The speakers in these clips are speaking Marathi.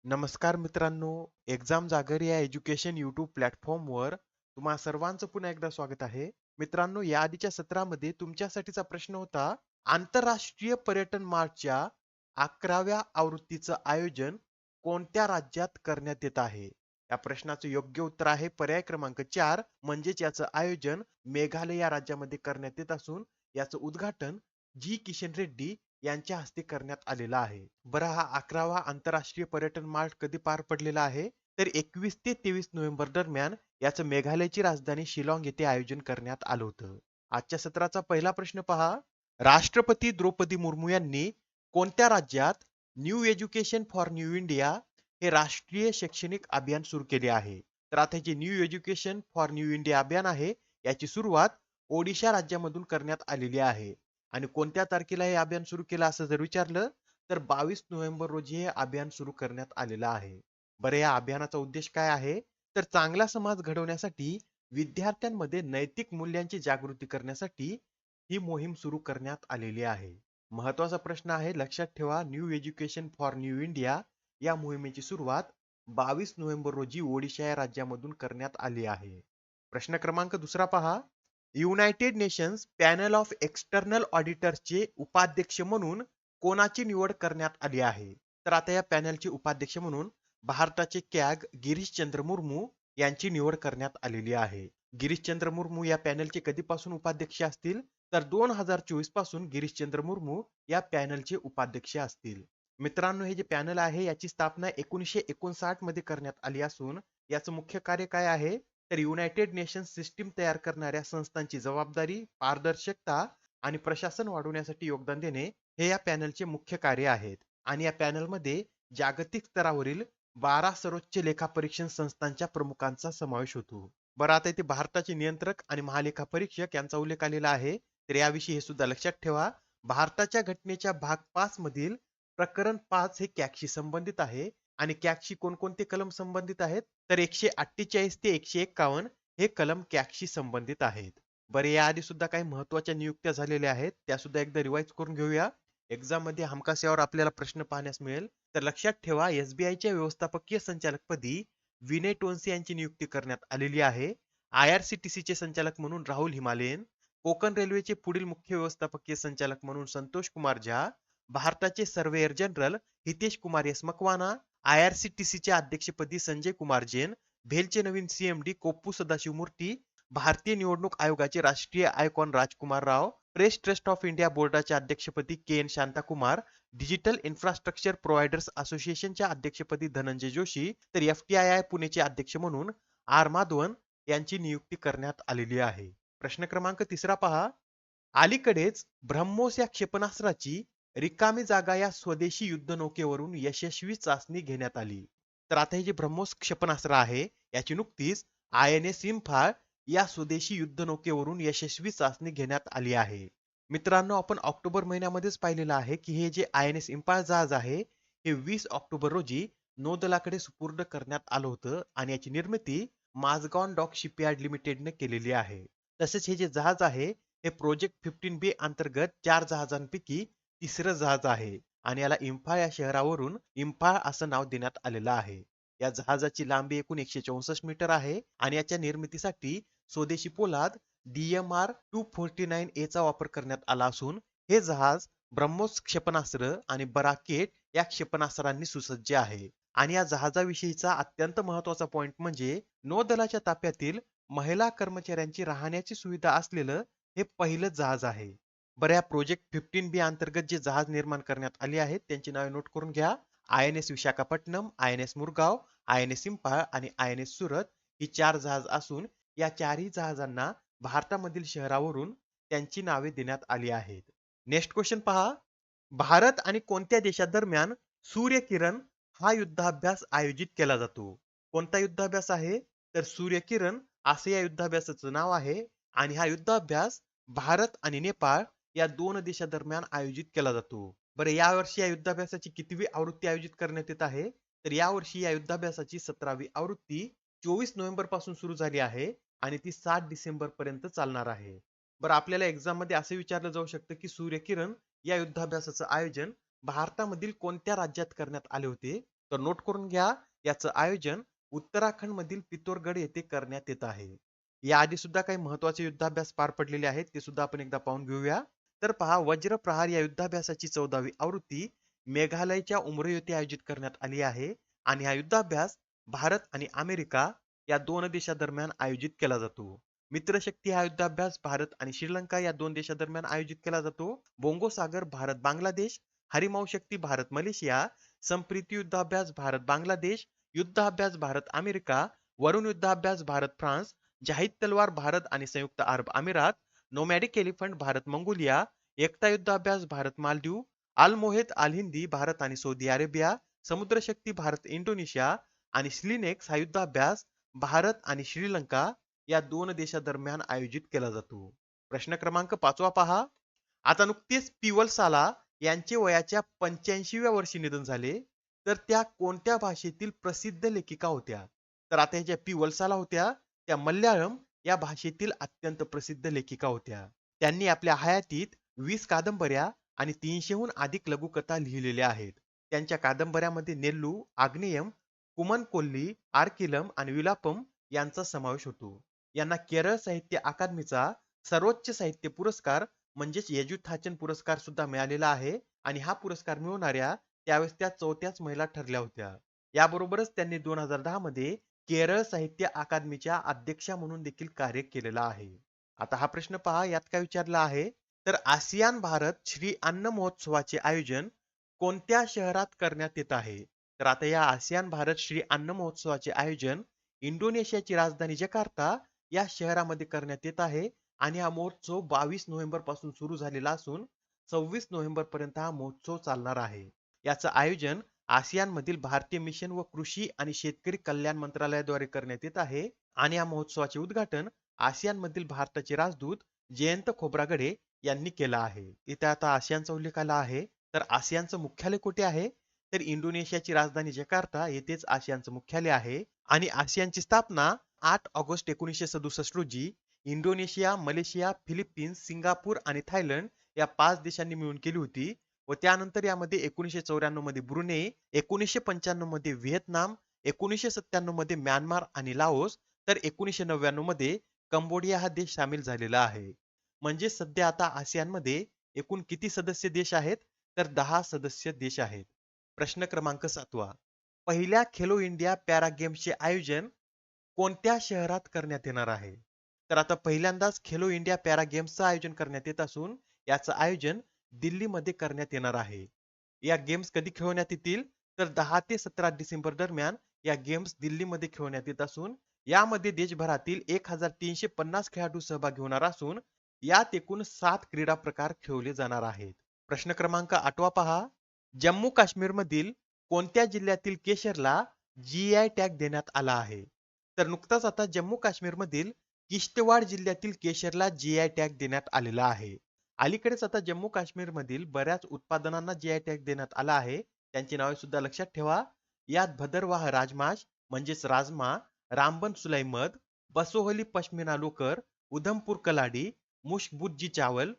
नमस्कार मित्रांनो, एक्झाम जागर या एज्युकेशन यूट्यूब प्लॅटफॉर्मवर तुम्हा सर्वांचं पुन्हा एकदा स्वागत आहे. मित्रांनो, या आधीच्या सत्रामध्ये तुमच्यासाठीचा प्रश्न होता, आंतरराष्ट्रीय पर्यटन मार्चच्या 11व्या आवृत्तीचं आयोजन कोणत्या राज्यात करण्यात येत आहे? या प्रश्नाचं योग्य उत्तर आहे पर्याय क्रमांक 4, म्हणजेच याचं आयोजन मेघालय या राज्यामध्ये करण्यात येत असून याचं उद्घाटन जी किशन रेड्डी यांच्या हस्ते करण्यात आलेला आहे. बरं, हा 11वा आंतरराष्ट्रीय पर्यटन मार्च कधी पार पडलेला आहे? तर 21 ते 23 नोव्हेंबर दरम्यान याचं मेघालयची राजधानी शिलाँग येथे आयोजन करण्यात आलं होतं. आजच्या सत्राचा पहिला प्रश्न पहा. राष्ट्रपती द्रौपदी मुर्मू यांनी कोणत्या राज्यात new education for new India हे राष्ट्रीय शैक्षणिक अभियान सुरू केले आहे? तर आता जे new education for new India अभियान आहे, याची सुरुवात ओडिशा राज्यामधून करण्यात आलेली आहे. आणि कोणत्या तारखेला हे अभियान सुरू केलं असं जर विचारलं तर 22 नोव्हेंबर रोजी हे अभियान सुरू करण्यात आलेलं आहे. बरं, या अभियानाचा उद्देश काय आहे? तर चांगला समाज घडवण्यासाठी विद्यार्थ्यांमध्ये नैतिक मूल्यांची जागृती करण्यासाठी ही मोहीम सुरू करण्यात आलेली आहे. महत्वाचा प्रश्न आहे, लक्षात ठेवा, new education for new India या मोहिमेची सुरुवात 22 नोव्हेंबर रोजी ओडिशा या राज्यामधून करण्यात आली आहे. प्रश्न क्रमांक दुसरा पहा. United Nations panel of external ऑडिटर्सचे उपाध्यक्ष म्हणून कोणाची निवड करण्यात आली आहे? तर आता या पॅनलचे उपाध्यक्ष म्हणून भारताचे कॅग गिरीशचंद्र मुर्मू यांची निवड करण्यात आलेली आहे. गिरीशचंद्र मुर्मू या पॅनलचे कधीपासून उपाध्यक्ष असतील? तर 2024 पासून गिरीशचंद्र मुर्मू या पॅनलचे उपाध्यक्ष असतील. मित्रांनो, हे जे पॅनल आहे याची स्थापना 1959 मध्ये करण्यात आली असून याचं मुख्य कार्य काय आहे? तर युनायटेड नेशन्स सिस्टीम तयार करणाऱ्या संस्थांची जबाबदारी, पारदर्शकता आणि प्रशासन वाढवण्यासाठी योगदान देणे हे या पॅनलचे मुख्य कार्य आहेत. आणि या पॅनलमध्ये जागतिक स्तरावरील 12 सर्वोच्च लेखापरीक्षण संस्थांच्या प्रमुखांचा समावेश होतो. बरं, आता इथे भारताचे नियंत्रक आणि महालेखापरीक्षक यांचा उल्लेख आलेला आहे. तर याविषयी हे सुद्धा लक्षात ठेवा. भारताच्या घटनेच्या भाग 5 मधील प्रकरण 5 हे कॅगशी संबंधित आहे. आणि कॅगशी कोणकोणते कलम संबंधित आहेत? तर 148 ते 151 हे कलम कॅगशी संबंधित आहेत. बरे, याआधी सुद्धा काही महत्वाच्या नियुक्त्या झालेल्या आहेत, त्या सुद्धा एकदा रिवाइज करून घेऊया. एक्झाम मध्ये हमखास यावर आपल्याला प्रश्न पाहण्यास मिळेल. तर लक्षात ठेवा, एसबीआयच्या व्यवस्थापकीय संचालकपदी विनय टोन्से यांची नियुक्ती करण्यात आलेली आहे. आयआरसीटीसीचे संचालक म्हणून राहुल हिमालयन, कोकण रेल्वेचे पुढील मुख्य व्यवस्थापकीय संचालक म्हणून संतोष कुमार झा, भारताचे surveyor general Hitesh Kumar S Makwana, आयआरसीटीसीचे अध्यक्षपदी संजय कुमार जैन, भेलचे नवीन सीएमडी कोप्पू सदाशिव मूर्ती, भारतीय निवडणूक आयोगाचे राष्ट्रीय icon Rajkumar Rao, Press Trust of India बोर्डाच्या अध्यक्षपदी K N Shantakumar, digital infrastructure providers असोसिएशनच्या अध्यक्षपदी धनंजय जोशी, तर एफटीआयआय पुणेचे अध्यक्ष म्हणून आर माधवन यांची नियुक्ती करण्यात आलेली आहे. प्रश्न क्रमांक तिसरा पहा. अलीकडेच ब्रह्मोस या क्षेपणास्त्राची रिकामी जागा या स्वदेशी युद्धनौकेवरून यशस्वी चाचणी घेण्यात आली. तर आता हे जे ब्रह्मोस क्षेपणास्त्र आहे याची नुकतीच INS इम्फाळ या स्वदेशी युद्धनौकेवरून यशस्वी चाचणी घेण्यात आली आहे. मित्रांनो, आपण ऑक्टोबर महिन्यामध्येच पाहिलेलं आहे की हे जे INS इम्फाळ जहाज आहे हे 20 ऑक्टोबर रोजी नौदलाकडे सुपूर्द करण्यात आलं होतं आणि याची निर्मिती माझगाव डॉक शिपयार्ड लिमिटेडने केलेली आहे. तसेच हे जे जहाज आहे हे प्रोजेक्ट 15B अंतर्गत 4 जहाजांपैकी तिसरं जहाज आहे आणि याला इम्फाळ या शहरावरून इम्फाळ असं नाव देण्यात आलेलं आहे. या जहाजाची लांबी एकूण 164 मीटर आहे आणि याच्या निर्मितीसाठी स्वदेशी पोलाद DMR 249A चा वापर करण्यात आला असून हे जहाज ब्रह्मोस क्षेपणास्त्र आणि बराकेट या क्षेपणास्त्रांनी सुसज्ज आहे. आणि या जहाजाविषयीचा अत्यंत महत्वाचा पॉइंट म्हणजे नौदलाच्या ताफ्यातील महिला कर्मचाऱ्यांची राहण्याची सुविधा असलेलं हे पहिलं जहाज आहे. बरं, या प्रोजेक्ट 15B अंतर्गत जे जहाज निर्माण करण्यात आले आहेत त्यांची नावे नोट करून घ्या. INS Visakhapatnam, INS Murgaon, INS Imphal आणि INS सुरत ही 4 जहाज असून या चारही जहाजांना भारतामधील शहरावरून त्यांची नावे देण्यात आली आहेत. नेक्स्ट क्वेश्चन पहा. भारत आणि कोणत्या देशादरम्यान सूर्यकिरण हा युद्धाभ्यास आयोजित केला जातो? कोणता युद्धाभ्यास आहे? तर सूर्यकिरण असे या युद्धाभ्यासाचं नाव आहे आणि हा युद्धाभ्यास भारत आणि नेपाळ या दोन देशादरम्यान आयोजित केला जातो. बरं, यावर्षी या युद्धाभ्यासाची कितवी आवृत्ती आयोजित करण्यात येत आहे? तर यावर्षी या युद्धाभ्यासाची 17वी आवृत्ती 24 नोव्हेंबर पासून सुरू झाली आहे आणि ती 7 डिसेंबर पर्यंत चालणार आहे. बरं, आपल्याला एक्झाम मध्ये असं विचारलं जाऊ शकतं की सूर्यकिरण या युद्धाभ्यासाचं आयोजन भारतामधील कोणत्या राज्यात करण्यात आले होते? तर नोट करून घ्या, याचं आयोजन उत्तराखंड मधील पिथोरगड येथे करण्यात येत आहे. याआधी सुद्धा काही महत्वाचे युद्धाभ्यास पार पडलेले आहेत, ते सुद्धा आपण एकदा पाहून घेऊया. तर पहा, वज्र प्रहार या युद्धाभ्यासाची 14वी आवृत्ती मेघालयच्या उमरो येथे आयोजित करण्यात आली आहे आणि हा युद्धाभ्यास भारत आणि अमेरिका या दोन देशांदरम्यान आयोजित केला जातो. मित्रशक्ती हा युद्धाभ्यास भारत आणि श्रीलंका या दोन देशांदरम्यान आयोजित केला जातो. बोंगो सागर भारत बांगलादेश, हरिमाऊ शक्ती भारत मलेशिया, संप्रीती युद्धाभ्यास भारत बांगलादेश, युद्धाभ्यास भारत अमेरिका, वरुण युद्धाभ्यास भारत फ्रान्स, जाहिद तलवार भारत आणि संयुक्त अरब अमिरात, नोमॅडिक एलिफंट भारत मंगोलिया, एकता युद्धाभ्यास भारत मालदीव, अल मोहेद अल हिंदी भारत आणि सौदी अरेबिया, समुद्रशक्ती भारत इंडोनेशिया आणि स्लिनेक्स हा युद्धाभ्यास भारत आणि श्रीलंका या दोन देशांदरम्यान आयोजित केला जातो. प्रश्न क्रमांक 5 पहा. आता नुकतेच पिवल साला यांचे वयाच्या 85व्या वर्षी निधन झाले, तर त्या कोणत्या भाषेतील प्रसिद्ध लेखिका होत्या? तर आता ह्या ज्या पिवल साला होत्या, त्या मल्याळम या भाषेतील अत्यंत प्रसिद्ध लेखिका होत्या. त्यांनी आपल्या हयातीत 20 कादंबऱ्या आणि 300हून अधिक लघुकथा लिहिलेल्या आहेत. त्यांच्या कादंबऱ्यामध्ये नेल्लू, आग्नेयम, कुमन कोल्ली, आर्किलम आणि विलापम यांचा समावेश होतो. यांना केरळ साहित्य अकादमीचा सर्वोच्च साहित्य पुरस्कार म्हणजेच यजुथाचन पुरस्कार सुद्धा मिळालेला आहे आणि हा पुरस्कार मिळवणाऱ्या त्यावेळेस त्या चौथ्याच महिला ठरल्या होत्या. याबरोबरच त्यांनी 2010 मध्ये केरळ साहित्य अकादमीच्या अध्यक्षा म्हणून देखील कार्य केलेलं आहे. आता हा प्रश्न पहा, यात काय विचारला आहे, तर आसियान भारत श्री अन्न महोत्सवाचे आयोजन कोणत्या शहरात करण्यात येत आहे? तर आता या आसियान भारत श्री अन्न महोत्सवाचे आयोजन इंडोनेशियाची राजधानी जकार्ता या शहरामध्ये करण्यात येत आहे आणि हा महोत्सव 22 नोव्हेंबर पासून सुरू झालेला असून 26 नोव्हेंबर पर्यंत हा महोत्सव चालणार आहे. याचं आयोजन आसियान मधील भारतीय मिशन व कृषी आणि शेतकरी कल्याण मंत्रालयाद्वारे करण्यात येत आहे आणि या महोत्सवाचे उद्घाटन आसियान मधील भारताचे राजदूत जयंत खोब्रागडे यांनी केला आहे. इथे आता आसियानचा उल्लेख आला आहे, तर आसियानचं मुख्यालय कुठे आहे? तर इंडोनेशियाची राजधानी जकार्ता येथेच आसियानचं मुख्यालय आहे आणि आसियानची स्थापना 8 ऑगस्ट 1967 रोजी इंडोनेशिया, मलेशिया, फिलिपिन्स, सिंगापूर आणि थायलंड या 5 देशांनी मिळून केली होती व त्यानंतर यामध्ये 1994 मध्ये ब्रुनेई, 1995 मध्ये व्हिएतनाम, 1997 मध्ये म्यानमार आणि लाओस, तर 1999 मध्ये कंबोडिया हा देश सामील झालेला आहे. म्हणजे सध्या आता आसियानमध्ये एकूण किती सदस्य देश आहेत? तर 10 सदस्य देश आहेत. प्रश्न क्रमांक 7. पहिल्या खेलो इंडिया पॅरा गेम्सचे आयोजन कोणत्या शहरात करण्यात येणार आहे? तर आता पहिल्यांदाच खेलो इंडिया पॅरा गेम्सचं आयोजन करण्यात येत असून याचं आयोजन दिल्लीमध्ये करण्यात येणार आहे. या गेम्स कधी खेळवण्यात येतील? तर 10 ते 17 डिसेंबर दरम्यान या गेम्स दिल्लीमध्ये खेळवण्यात येत असून यामध्ये देशभरातील 1350 खेळाडू सहभागी होणार असून यात एकूण 7 क्रीडा प्रकार खेळवले जाणार आहेत. प्रश्न क्रमांक 8 पहा. जम्मू काश्मीरमधील कोणत्या जिल्ह्यातील केशरला जीआय टॅग देण्यात आला आहे? तर नुकताच आता जम्मू काश्मीरमधील किश्तवाड जिल्ह्यातील केशरला जीआय टॅग देण्यात आलेला आहे. अलीकडेच आता जम्मू काश्मीरमधील बऱ्याच उत्पादनांना जीआय टॅग देण्यात आला आहे. त्यांची नावे सुद्धा लक्षात ठेवा. यात भदरवाह राजमाश म्हणजेच राजमा, रामबन सुलाई मध, बसोहली पश्मिना लोकर, उधमपूर कलाडी, मुश्कबुज्जी चावल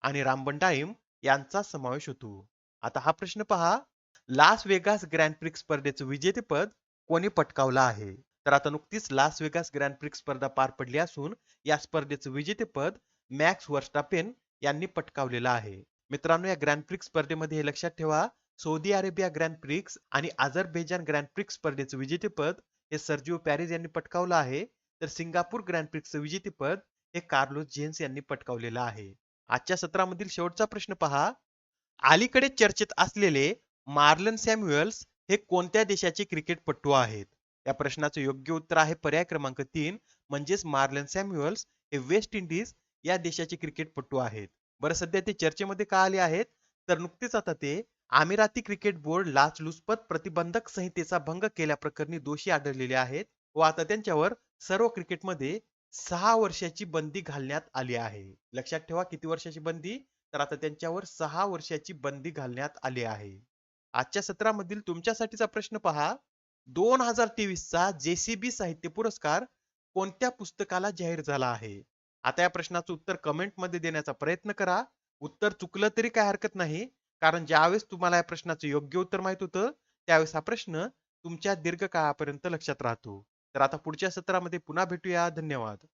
आणि रामबन डाळिंब यांचा समावेश होतो. आता हा प्रश्न पहा. लास वेगास ग्रँड प्रिक्स स्पर्धेचं विजेतेपद कोणी पटकावलं आहे? तर आता नुकतीच लास वेगास ग्रँड प्रिक्स स्पर्धा पार पडली असून या स्पर्धेचं विजेतेपद मॅक्स वर्स्टापेन यांनी पटकावलेलं आहे. मित्रांनो, या ग्रँड प्रिक्स स्पर्धेमध्ये हे लक्षात ठेवा, सौदी अरेबिया ग्रँड प्रिक्स आणि अझरबैजान ग्रँड प्रिक्स स्पर्धेचं विजेतेपद हे सर्जिओ पॅरिस यांनी पटकावलं आहे, तर सिंगापूर ग्रँड प्रिक्सचं विजेतेपद हे कार्लोस जेन्स यांनी पटकावलेलं आहे. आजच्या सत्रामधील शेवटचा प्रश्न पहा. अलीकडे चर्चेत असलेले मार्लन सॅम्युएल्स हे कोणत्या देशाचे क्रिकेटपटू आहेत? या प्रश्नाचं योग्य उत्तर आहे पर्याय क्रमांक 3 म्हणजेच मार्लन सॅम्युएल्स हे वेस्ट इंडिज या देशाचे क्रिकेटपटू आहेत. बरं, सध्या ते चर्चेमध्ये का आले आहेत? तर नुकतेच आता ते अमिराती क्रिकेट बोर्ड लाचलुचपत प्रतिबंधक संहितेचा भंग केल्याप्रकरणी दोषी आढळलेले आहेत व आता त्यांच्यावर सर्व क्रिकेटमध्ये 6 वर्षाची बंदी घालण्यात आली आहे. लक्षात ठेवा, किती वर्षाची बंदी? तर आता त्यांच्यावर 6 वर्षाची बंदी घालण्यात आली आहे. आजच्या सत्रामधील तुमच्यासाठीचा प्रश्न पहा. 2023 चा जेसीबी साहित्य पुरस्कार कोणत्या पुस्तकाला जाहीर झाला आहे? आता या प्रश्नाचं उत्तर कमेंट मध्ये देण्याचा प्रयत्न करा. उत्तर चुकलं तरी काय हरकत नाही, कारण ज्यावेळेस तुम्हाला या प्रश्नाचं योग्य उत्तर माहित होतं त्यावेळेस हा प्रश्न तुमच्या दीर्घकाळापर्यंत लक्षात राहतो. तर आता पुढच्या सत्रामध्ये पुन्हा भेटूया. धन्यवाद.